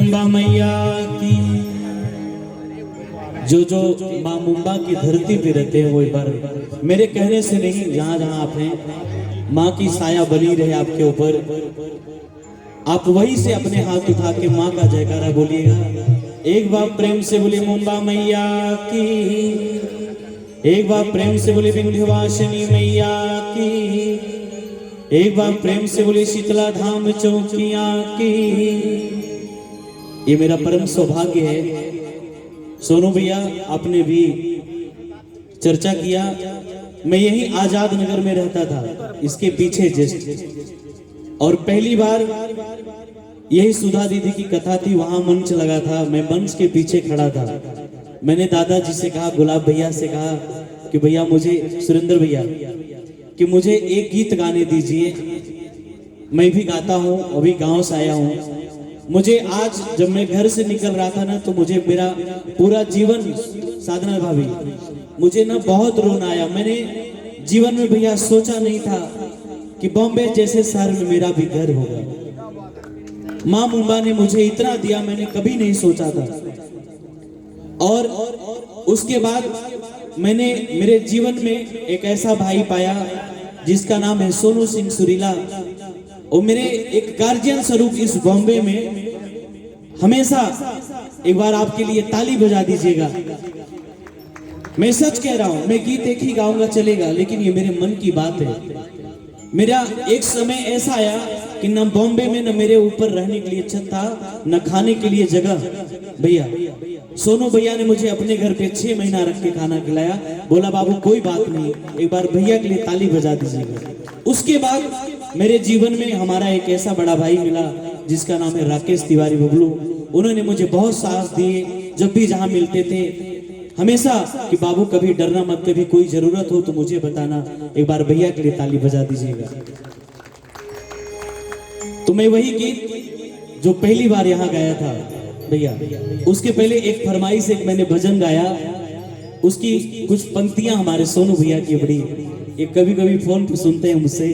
मुंबा मैया की। जो माँ मुंबा की धरती पे रहते हैं वो एक बार मेरे कहने से नहीं, जहाँ जहाँ आप हैं माँ की साया बनी रहे आपके ऊपर, आप वहीं से अपने हाथ उठा के माँ का जयकारा बोलिएगा। एक बार प्रेम से बोलिए मुंबा मैया की, एक बार प्रेम से बोलिए विंध्यवासिनी मैया की, एक बार प्रेम से बोलिए शीतला धाम चौकिया की। ये मेरा परम सौभाग्य है। सोनू भैया आपने भी चर्चा किया, मैं यही आजाद नगर में रहता था, इसके पीछे जस्ट, और पहली बार यही सुधा दीदी की कथा थी, वहां मंच लगा था, मैं मंच के पीछे खड़ा था। मैंने दादाजी से कहा, गुलाब भैया से कहा कि भैया मुझे, सुरेंद्र भैया, कि मुझे एक गीत गाने दीजिए, मैं भी गाता हूँ, अभी गांव से आया हूँ। मुझे आज जब मैं घर से निकल रहा था ना, तो मुझे मेरा पूरा जीवन, साधना भाभी, मुझे ना बहुत रोना आया। मैंने जीवन में भैया सोचा नहीं था कि बॉम्बे जैसे शहर में मेरा भी घर होगा। माँ मुंबा ने मुझे इतना दिया, मैंने कभी नहीं सोचा था। और उसके बाद मैंने मेरे जीवन में एक ऐसा भाई पाया जिसका नाम है सोनू सिंह सुरीला। और मेरे एक गार्जियन स्वरूप इस बॉम्बे में हमेशा, एक बार आपके लिए ताली बजा दीजिएगा। मैं सच कह रहा हूं, मैं गीत एक ही गाऊंगा चलेगा, लेकिन ये मेरे मन की बात है। मेरा एक समय ऐसा आया कि न बॉम्बे में न मेरे ऊपर रहने के लिए छत था, न खाने के लिए जगह। भैया सोनू भैया ने मुझे अपने घर पे 6 महीना रख के खाना खिलाया, बोला बाबू कोई बात नहीं, एक बार भैया के लिए ताली बजा दीजिएगा। उसके बाद मेरे जीवन में हमारा एक ऐसा बड़ा भाई मिला जिसका नाम है राकेश तिवारी बबलू। उन्होंने मुझे बहुत साहस दिए, जब भी जहां मिलते थे हमेशा कि बाबू कभी डरना मत, कभी कोई जरूरत हो तो मुझे बताना, एक बार भैया के लिए ताली बजा दीजिएगा। तो मैं वही गीत जो पहली बार यहाँ गाया था भैया, उसके पहले एक फरमाइश, एक मैंने भजन गाया, उसकी कुछ पंक्तियां हमारे सोनू भैया की बड़ी, ये कभी कभी फोन पे सुनते हैं मुझसे।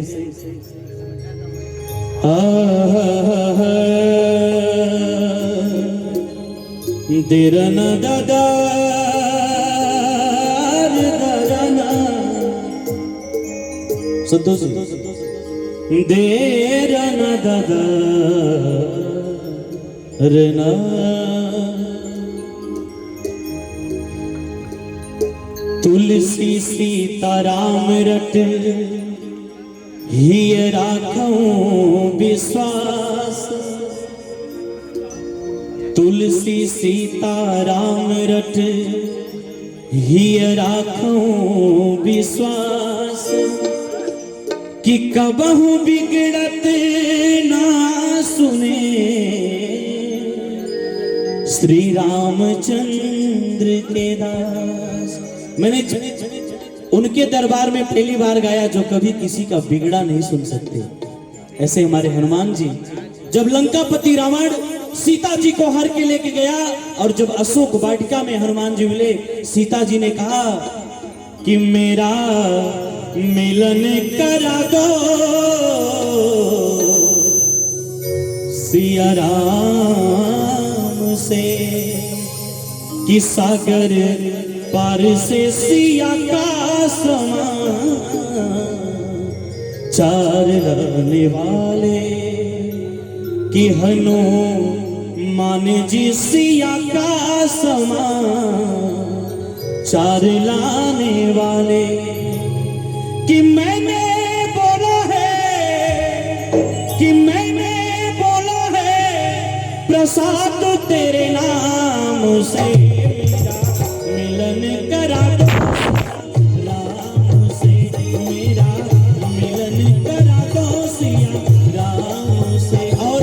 देरना दादा संतोष, देरना दादा रना, तुलसी सीताराम रट हिय राखूं विश्वास, तुलसी सीताराम रट हिय राखूं विश्वास, कि कबहू बिगड़त ना सुने श्री रामचंद्र के दास। मैंने उनके दरबार में पहली बार गाया जो कभी किसी का बिगड़ा नहीं सुन सकते। ऐसे हमारे हनुमान जी, जब लंकापति रावण सीता जी को हर के लेके गया, और जब अशोक वाटिका में हनुमान जी मिले, सीता जी ने कहा कि मेरा मिलन करा दो सिया राम से, कि सागर पार से सिया का समान चार रहने वाले, कि हनुमान जी सिया का समान चार लाने वाले, कि मैंने बोला है, कि मैंने बोला है प्रसाद तेरे नाम से, मिलन करा दो राम से, मेरा मिलन करा दो सिया राम से। और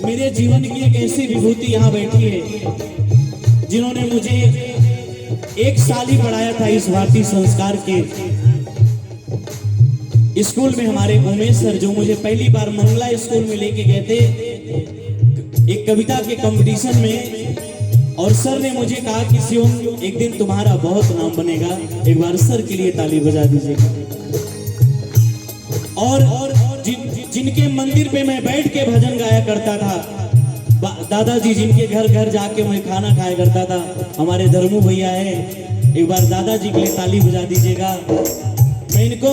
मेरे जीवन की एक ऐसी विभूति यहाँ बैठी है जिन्होंने मुझे 1 साल ही पढ़ाया था इस भारतीय संस्कार के स्कूल में। हमारे उमेश सर जो मुझे पहली बार मंगला स्कूल में लेके गए थे एक कविता के कंपटीशन में, और सर ने मुझे कहा कि शिवम एक दिन तुम्हारा बहुत नाम बनेगा, एक बार सर के लिए ताली बजा दीजिएगा। और जिनके मंदिर पे मैं बैठ के भजन गाया करता था, दादाजी जिनके घर घर जाके मैं खाना खाया करता था, हमारे धर्मू भैया है। एक बार दादाजी के लिए ताली बजा दीजिएगा। मैं इनको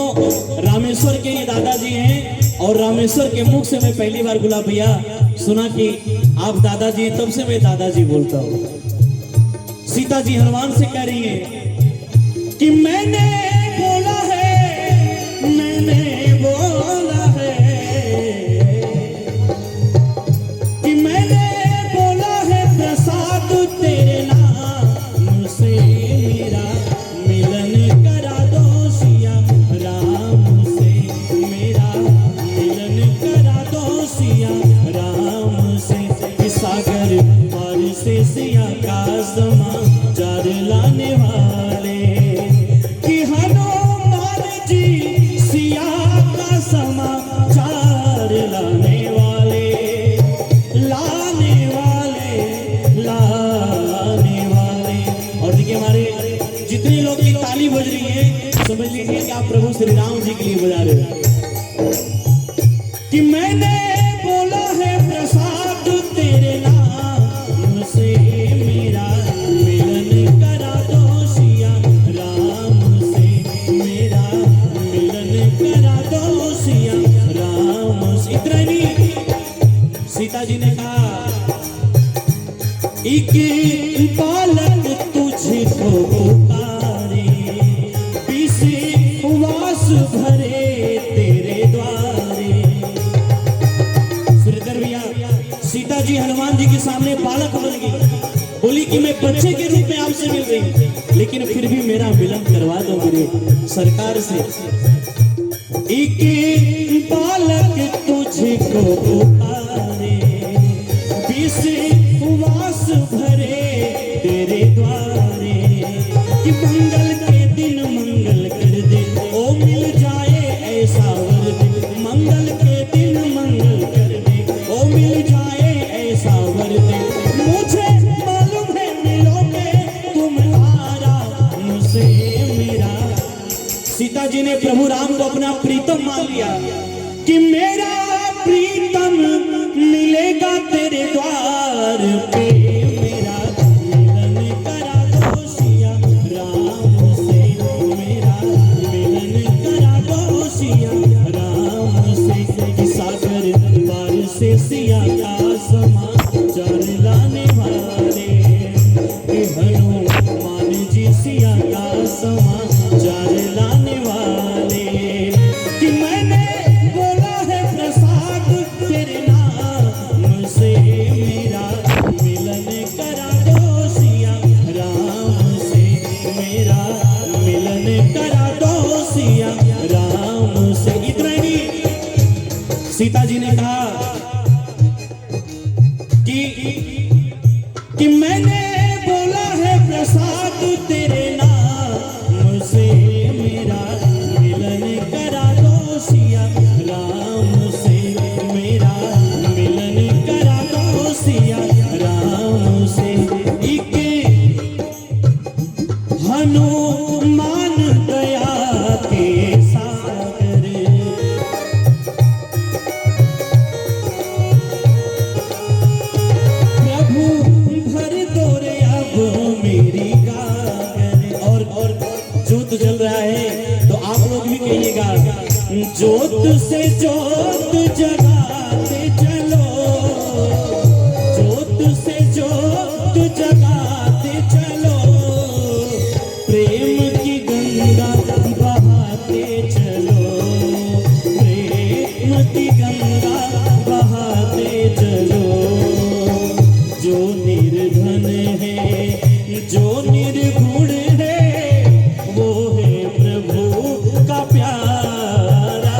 रामेश्वर के ये दादाजी हैं और रामेश्वर के मुख से मैं पहली बार गुलाब भैया सुना कि आप दादाजी, तब से मैं दादाजी बोलता हूँ। सीता जी हनुमान से कह रही है कि मैंने बोला है, मैंने बोला है कि मैंने बोला है प्रसाद तेरे नाम से मेरा मिलन करा दो सिया राम से, मेरा मिलन करा दो सिया राम से। इस सागर पार से सिया का समाचार लाने वाले कि हनुमान जी सिया का समाचार लाने वाले, लाने वाले, लाने वाले। और देखिए हमारे जितने लोग की ताली बज रही है, समझ लीजिए कि आप प्रभु श्री राम जी के लिए बजा रहे हो। कि मैंने बोला है प्रसाद तेरे नाम से मेरा मिलन करा दो सिया राम से, मेरा मिलन करा दो सिया राम से। इतना ही नहीं, सीता जी ने कहा एक बालक तुझको पुकारे, पीसे उवास भरे तेरे द्वारे। श्रीधर भैया, सीता जी हनुमान जी के सामने बालक बन गई, बोली कि मैं बच्चे के रूप में आपसे मिल गई, लेकिन फिर भी मेरा मिलन करवा दो मेरे सरकार से। एक बालक तुझको पुकारे, पीसे उवास भरे तेरे द्वारे। कि मंगल के दिन मंगल कर दे, ओ मिल जाए ऐसा वर दे। मंगल के दिन मंगल कर दे, ओ मिल जाए ऐसा वर दे। मुझे मालूम है मिलोगे तुम आराम से मेरा। सीता जी ने प्रभु राम को अपना प्रीतम मान लिया कि मेरा प्रीतम मिलेगा तेरे द्वार पे, मेरा मिलन करा दो सिया राम से, मेरा मिलन करा दो सिया राम से। कि सागर पार से सिया का समाचार लाने वाले, कि हनुमान जी सिया का समाचार लाने वाले। कि मैंने बोला है प्रसाद तेरे नाम से मेरा मिलन करा दो सिया राम से, मेरा मिलन करा दो सिया राम से। इतना ही सीता जी ने कहा कि मैंने बोला है प्रसाद तेरे नाम से मेरा मिलन करा दो सिया राम से, मेरा मिलन करा दो सिया राम से। एक हनुमान दया के सागर, प्रभु भर दो रे अब मेरी गागर। और जोत जल रहा है तो आप लोग भी कहिएगा, जोत से जोत जगाते चलो, जोत से जोत जगाते चलो। प्रेम की गंगा बहाते चलो, प्रेम की गंगा बहाते चलो। जो निर्धन है, जो निर्गुण है, वो है प्रभु का प्यारा,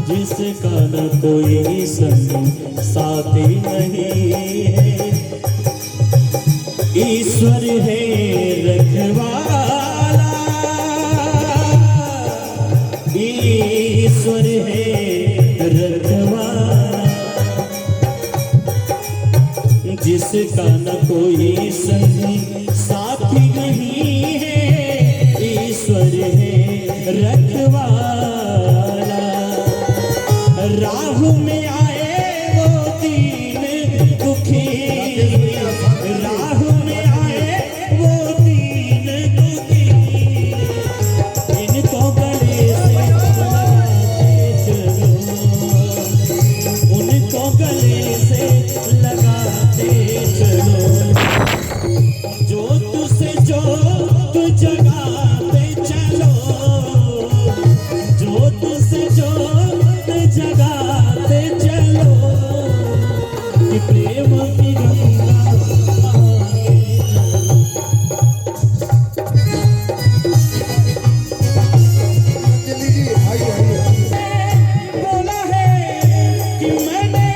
जिसका न कोई संग साथी नहीं है। ईश्वर है रखवाला, ईश्वर है रखवाला, जिसका न कोई संगी साथी नहीं है। ईश्वर है रखवाला, राह में आए वो दीन दुखी राह में आए वो दीन दुखी, इनको गले से लगाते चलो, उनको गले से लगाते चलो, जो तुझसे जो तू जगाते चलो, जो तुझसे जो तू जगाते चलो, कि प्रेम की गंगा बहाते चलो। बोला है कि मैंने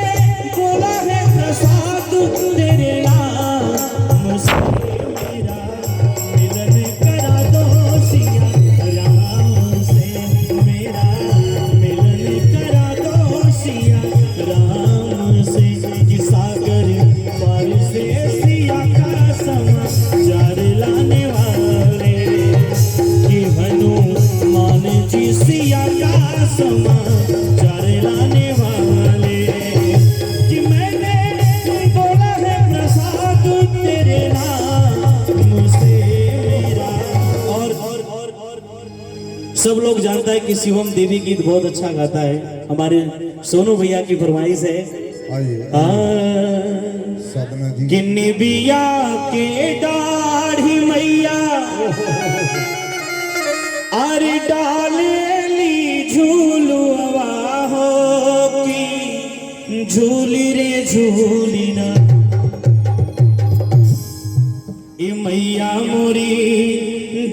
बोला है प्रसाद तेरे नाम से मेरा मिलन करा दो सिया राम से, मेरा मिलन करा दो सिया राम से, कि सागर पार से सिया का समाचार लाने वाले, कि हनुमान जी सिया का समाचार लाने वाले, कि मैंने बोला है प्रसाद तेरे नाम से मेरा। और सब लोग जानता है कि शिवम देवी गीत बहुत अच्छा गाता है, हमारे सोनू भैया की फरमाइश है। साधना जी गिन्नी बिया के दाढ़ी मैया अरे डालेली झूलुआ हो की झूली रे झूली ना, ए मैया मोरी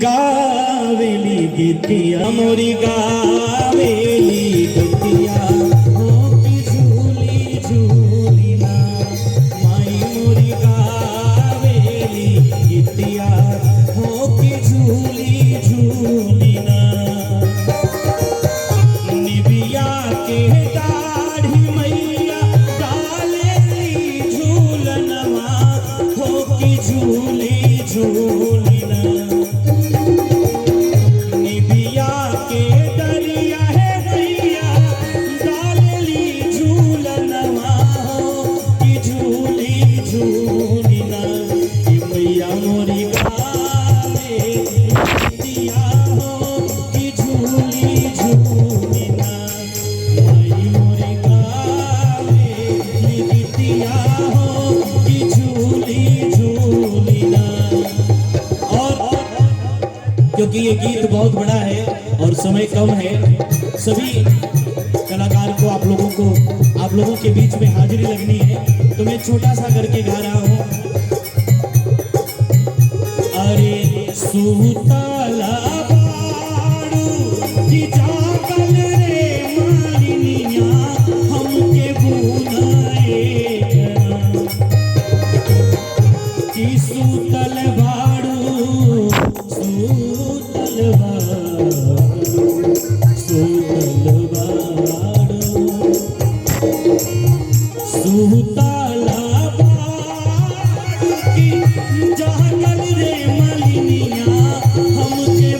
गावेली गीतिया, मोरी गावेली गीतिया हो की झूली झूली ना, माई मोरी गावेली गीतिया हो की झूली झूली ना, निबिया के दाढ़ी मैया डालेली झूलनवा हो की झूली झूली ना, निबिया के दरिया है मैया डालेली झूलनवा हो की झूली झूली ना, कि मैया मोरी गावे गीतिया हो की झूली झूली ना, माई मोरी गावे गीतिया हो की झूली झूली ना। और क्योंकि ये गीत बहुत बड़ा है और समय कम है, सभी कलाकार को आप लोगों के बीच में हाजिरी लगनी है, तो मैं छोटा सा करके गा रहा हूँ। अरे सुतला बाड़ू की जागल रे मालिनिया हमके बुनाए करा, कि सुतल बाड़ू सुतल बाड़ू सुतल बाड़ू सुतला बाड़ू की जागल रे मालिनिया हमके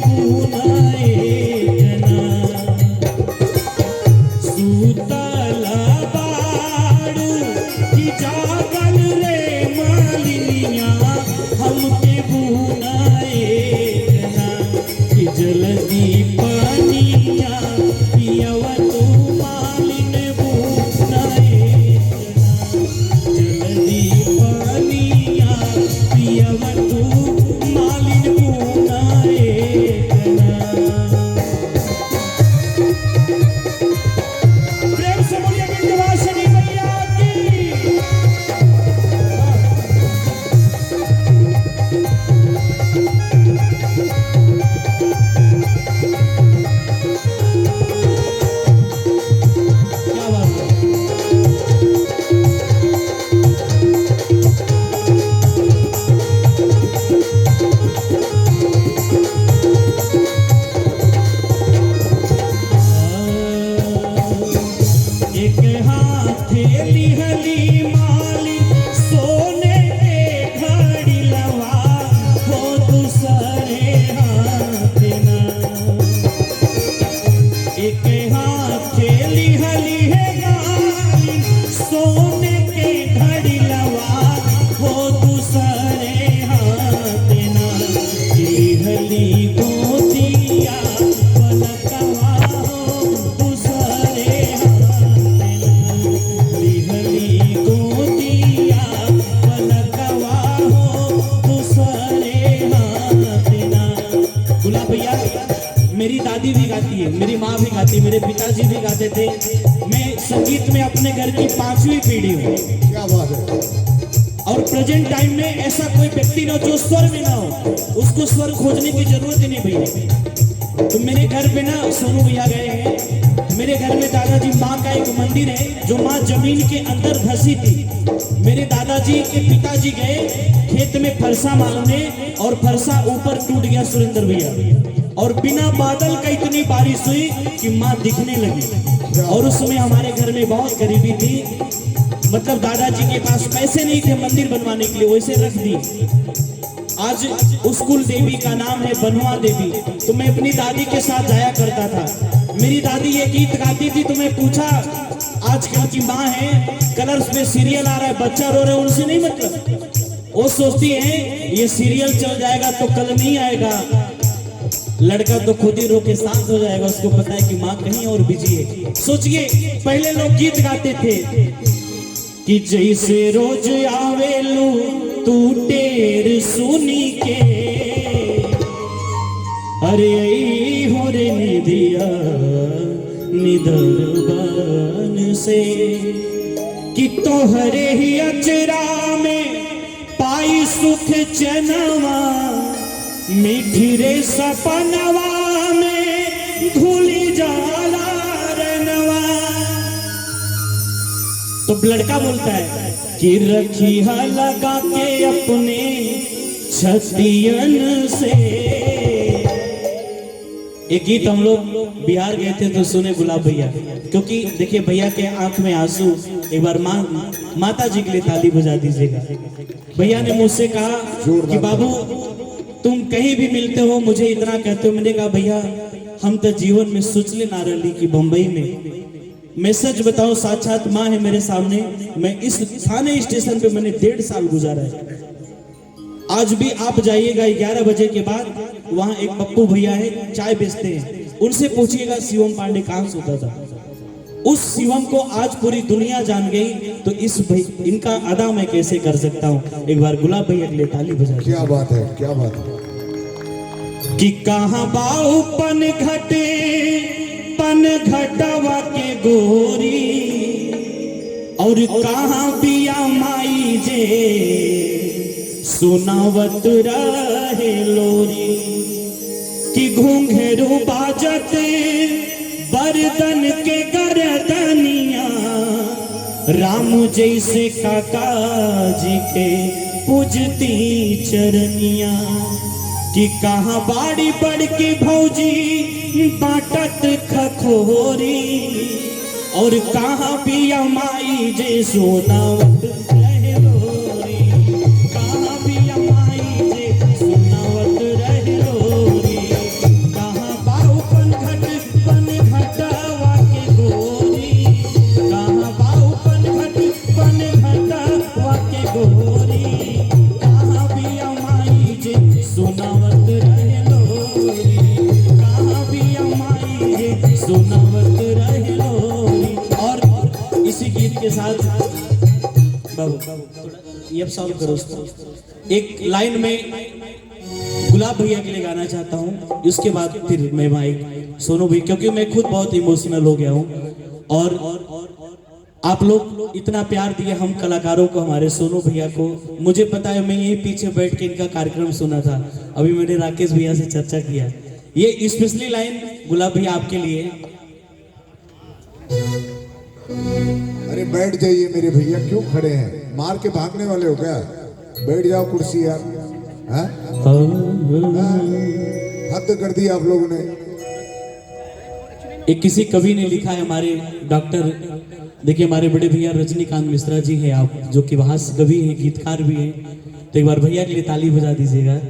गाती, मेरे पिताजी भी गाते थे। मैं संगीत में अपने घर की 5वीं पीढ़ी हूँ। क्या बात है। और प्रेजेंट टाइम में ऐसा कोई व्यक्ति ना जो स्वर में ना हो, उसको स्वर खोजने की जरूरत ही नहीं भैया। तो मेरे घर पे ना सोनू भैया गए हैं। मेरे घर में दादाजी माँ का एक मंदिर है जो माँ जमीन के अंदर धसी थी। मेरे दादाजी के पिताजी गए खेत में फरसा मारने और फरसा ऊपर टूट गया सुरेंद्र भैया, और बिना बादल का इतनी बारिश हुई कि माँ दिखने लगी। और उस समय हमारे घर में बहुत गरीबी थी, मतलब दादाजी के पास पैसे नहीं थे मंदिर बनवाने के लिए, वैसे रख दी। आज उस कुल देवी का नाम है बनवा देवी। तो मैं अपनी दादी के साथ जाया करता था। मेरी दादी ये गीत गाती थी तो मैं पूछा, आजकल की माँ है कलर्स पे सीरियल आ रहा है, बच्चा रो रहे, उनसे नहीं मतलब। वो सोचती है ये सीरियल चल जाएगा तो कल नहीं आएगा, लड़का तो खुद ही रो के शांत हो जाएगा। उसको पता है कि माँ कहीं और बिजी है। सोचिए पहले लोग गीत गाते थे कि जैसे रोज आवेलू तू टेर सुनी के, अरे हो रे निदिया निदरबान से, कि तोहरे ही अचरा में पाई सुख चनवा, मीठी रे सपनवा में धुली जाला रनवा। तो लड़का बोलता है कि रखी है लगा के अपने छतियन से। एक गीत हम लोग बिहार गए थे तो सुने गुलाब भैया, क्योंकि देखिए भैया के आंख में आंसू। एक बार माता जी के लिए ताली बजा दीजिएगा। भैया ने मुझसे कहा कि बाबू तुम कहीं भी मिलते हो मुझे इतना कहते हो। मैंने कहा भैया हम तो जीवन में सोचले ना रही कि बंबई में, मैं सच बताऊं साक्षात माँ है मेरे सामने। मैं इस थाने स्टेशन पे मैंने 1.5 साल गुजारा है। आज भी आप जाइएगा 11 बजे के बाद, वहाँ एक पप्पू भैया है चाय बेचते हैं, उनसे पूछिएगा शिवम पांडे कहाँ सोता था। उस शिवम को आज पूरी दुनिया जान गई। तो इस इनका अदा मैं कैसे कर सकता हूँ। एक बार गुलाब भैया के लिए ताली बजा। क्या बात है, क्या बात है। कि कहाँ बाऊ पन घटे पन घटवा के गोरी, और कहाँ पिया माई जे सुनावत रहे लोरी, कि घूंघरू बाजते बर्दन के गर्दनिया, राम जैसे काका जी के पूजती चरनिया, कि कहाँ बाड़ी बड़ की भौजी बाटत खखोरी, और कहाँ पिया माई जे सोनावत रहे लोरी, कहाँ पिया माई जे सोनावत रहे लोरी, कहाँ बाऊ पन घटवा के गोरी, कहाँ बाऊ पन घटवा के गोरी, कहाँ पिया माई जे सोनावत रहे लोरी, कहाँ पिया माई जे सोनावत रहे लोरी। और इसी गीत के साथ बाबू ये सॉल्व करो उसको। एक लाइन में गुलाब भैया के लिए गाना चाहता हूँ, उसके बाद फिर मैं माइक सोनू भाई, क्योंकि मैं खुद बहुत इमोशनल हो गया हूँ। और आप लोग इतना प्यार दिए हम कलाकारों को, हमारे सोनू भैया को। मुझे पता है मैं यहीं पीछे बैठ के इनका कार्यक्रम सुना था। अभी मैंने राकेश भैया से चर्चा किया। ये स्पेशली लाइन गुलाब भैया आपके लिए। अरे बैठ जाइए मेरे भैया, क्यों खड़े हैं, मार के भागने वाले हो क्या? बैठ जाओ कुर्सी यार। हाँ? हद कर दी आप लोगों ने। एक किसी कवि ने लिखा है, हमारे डॉक्टर, देखिए हमारे बड़े भैया रजनीकांत मिश्रा जी हैं आप, जो कि हास्य कवि हैं, गीतकार भी हैं। तो एक बार भैया के लिए ताली बजा दीजिएगा।